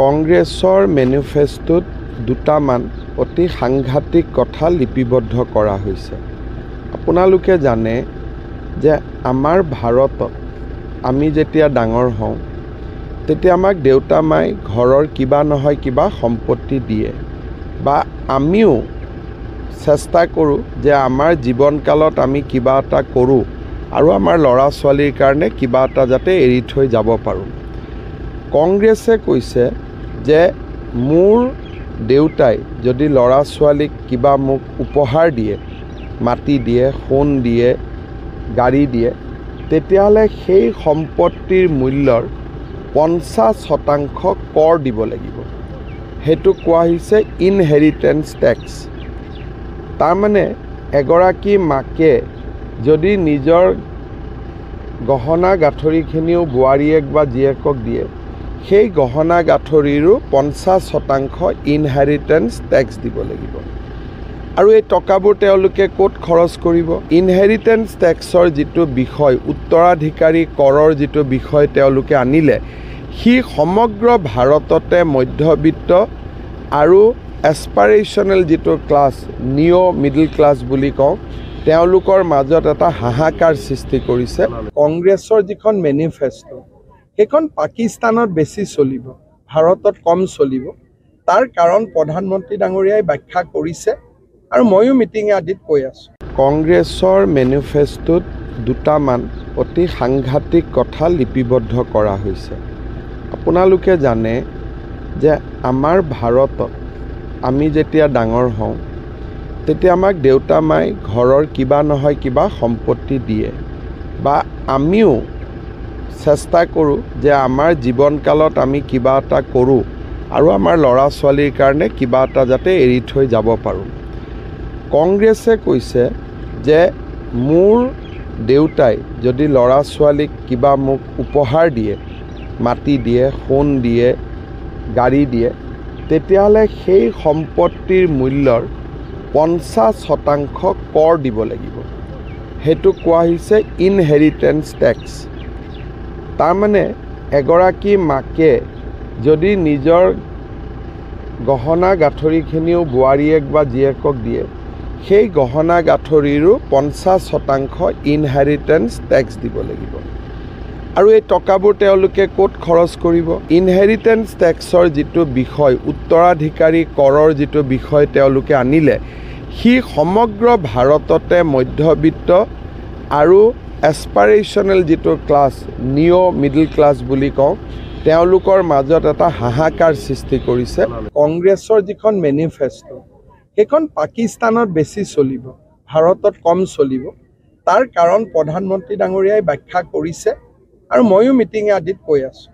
কংগ্ৰেছৰ মেনিফেষ্টোত দুটামান অতি সাংঘাতিক কথা লিপিবদ্ধ কৰা হৈছে। আপোনালোকে জানে যে আমাৰ ভাৰতত আমি যেতিয়া ডাঙৰ হওঁ তেতিয়া আমাক দেউতা মাই ঘৰৰ কিবা নহয় কিবা সম্পত্তি দিয়ে বা আমিও চেষ্টা কৰোঁ যে আমাৰ জীৱনকালত আমি কিবা এটা কৰোঁ আৰু আমাৰ ল'ৰা ছোৱালীৰ কাৰণে কিবা এটা যাতে এৰি থৈ যাব পাৰোঁ। কংগ্ৰেছে কৈছে যে মোৰ দেউতাই যদি ল'ৰা ছোৱালীক কিবা মোক উপহাৰ দিয়ে, মাটি দিয়ে, সোণ দিয়ে, গাড়ী দিয়ে, তেতিয়াহ'লে সেই সম্পত্তিৰ মূল্যৰ 50% কৰ দিব লাগিব। সেইটো কোৱা হৈছে ইনহেৰিটেঞ্চ টেক্স। তাৰমানে এগৰাকী মাকে যদি নিজৰ গহনা গাঁঠৰিখিনিও বোৱাৰীয়েক বা জীয়েকক দিয়ে, সেই গহনা গাঁঠৰিৰো 50% ইনহেৰিটেঞ্চ টেক্স দিব লাগিব। আৰু এই টকাবোৰ তেওঁলোকে ক'ত খৰচ কৰিব? ইনহেৰিটেঞ্চ টেক্সৰ যিটো বিষয়, উত্তৰাধিকাৰী কৰৰ যিটো বিষয় তেওঁলোকে আনিলে, সি সমগ্ৰ ভাৰততে মধ্যবিত্ত আৰু এছপাৰেশ্যনেল যিটো ক্লাছ, নিঅ' মিডল ক্লাছ বুলি কওঁ, তেওঁলোকৰ মাজত এটা হাহাকাৰ সৃষ্টি কৰিছে। কংগ্ৰেছৰ যিখন মেনিফেষ্টো, সেইখন পাকিস্তানত বেছি চলিব, ভাৰতত কম চলিব। তাৰ কাৰণ প্ৰধানমন্ত্ৰী ডাঙৰীয়াই ব্যাখ্যা কৰিছে আৰু ময়ো মিটিঙে আদিত কৈ আছোঁ। কংগ্ৰেছৰ মেনিফেষ্টোত দুটামান অতি সাংঘাতিক কথা লিপিবদ্ধ কৰা হৈছে। আপোনালোকে জানে যে আমাৰ ভাৰতত আমি যেতিয়া ডাঙৰ হওঁ তেতিয়া আমাক দেউতা মাই ঘৰৰ কিবা নহয় কিবা সম্পত্তি দিয়ে বা আমিও চেষ্টা কৰোঁ যে আমাৰ জীৱনকালত আমি কিবা এটা কৰোঁ আৰু আমাৰ ল'ৰা ছোৱালীৰ কাৰণে কিবা এটা যাতে এৰি থৈ যাব পাৰোঁ। কংগ্ৰেছে কৈছে যে মোৰ দেউতাই যদি ল'ৰা ছোৱালীক কিবা মোক উপহাৰ দিয়ে, মাটি দিয়ে, সোণ দিয়ে, গাড়ী দিয়ে, তেতিয়াহ'লে সেই সম্পত্তিৰ মূল্যৰ 50% কৰ দিব লাগিব। সেইটো কোৱা হৈছে ইনহেৰিটেঞ্চ টেক্স। তাৰমানে এগৰাকী মাকে যদি নিজৰ গহনা গাঁঠৰিখিনিও বোৱাৰীয়েক বা জীয়েকক দিয়ে, সেই গহনা গাঁঠৰিৰো 50% ইনহেৰিটেঞ্চ টেক্স দিব লাগিব। আৰু এই টকাবোৰ তেওঁলোকে ক'ত খৰচ কৰিব? ইনহেৰিটেঞ্চ টেক্সৰ যিটো বিষয়, উত্তৰাধিকাৰী কৰৰ যিটো বিষয় তেওঁলোকে আনিলে, সি সমগ্ৰ ভাৰততে মধ্যবিত্ত আৰু এছপাৰেশ্যনেল যিটো ক্লাছ, নিঅ' মিডল ক্লাছ বুলি কওঁ, তেওঁলোকৰ মাজত এটা হাহাকাৰ সৃষ্টি কৰিছে। কংগ্ৰেছৰ যিখন মেনিফেষ্টো, সেইখন পাকিস্তানত বেছি চলিব, ভাৰতত কম চলিব। তাৰ কাৰণ প্ৰধানমন্ত্ৰী ডাঙৰীয়াই ব্যাখ্যা কৰিছে আৰু ময়ো মিটিঙে আদিত কৈ আছোঁ।